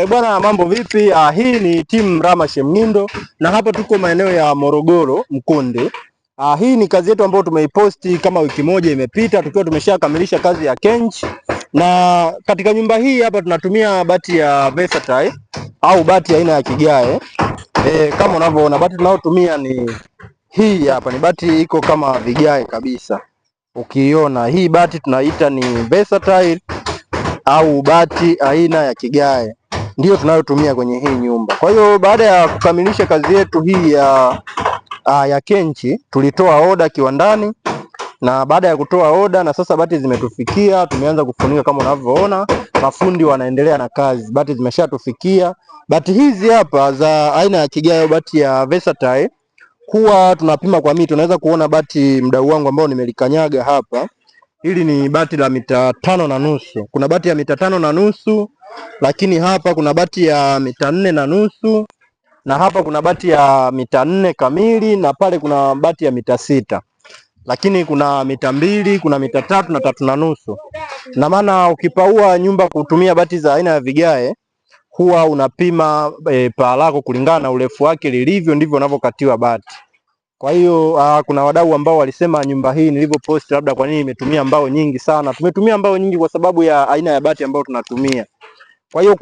Bwana, mambo vipi? Hii ni timu Rama Shemnindo na hapa tuko maeneo ya Morogoro Mkonde. Hii ni kazi yetu ambayo tumeiposti kama wiki moja imepita, tukiwa tumeshakamilisha kazi ya kench. Na katika nyumba hii hapa tunatumia bati ya Versatile au bati aina ya kigae. Kama unavyoona bati tunayotumia ni hii hapa, ni bati iko kama vigae kabisa. Ukiona hii bati tunaita ni Versatile au bati aina ya ndiyo tunayotumia kwenye hii nyumba. Kwa hiyo baada ya kukamilisha kazi yetu hii ya kenchi, tulitoa oda kiwandani, na baada ya kutoa oda na sasa bati zimetufikia, tumeanza kufunika kama unavyoona. Mafundi wanaendelea na kazi, bati zimeshatufikia. Bati hizi hapa za aina ya kigae, bati ya Versatile, huwa tunapima kwa mita. Unaweza kuona bati mdau wangu ambao nimelikanyaga hapa. Hili ni bati la mita 5.5. Kuna bati ya mita 5.5, lakini hapa kuna bati ya mita 4.5, na hapa kuna bati ya mita 4 kamili, na pale kuna bati ya mita 6. Lakini kuna mita 2, kuna mita 3 na 3.5. Na maana ukipaua nyumba kutumia bati za aina ya vigae, huwa unapima paa lako kulingana na urefu wake lilivyo, ndivyo unavyokatiwa bati. Kwa hiyo kuna wadau ambao walisema nyumba hii nilivyopost labda kwa nini imetumia mbao nyingi sana. Tumetumia mbao nyingi kwa sababu ya aina ya bati ambayo tunatumia. Kwa hiyo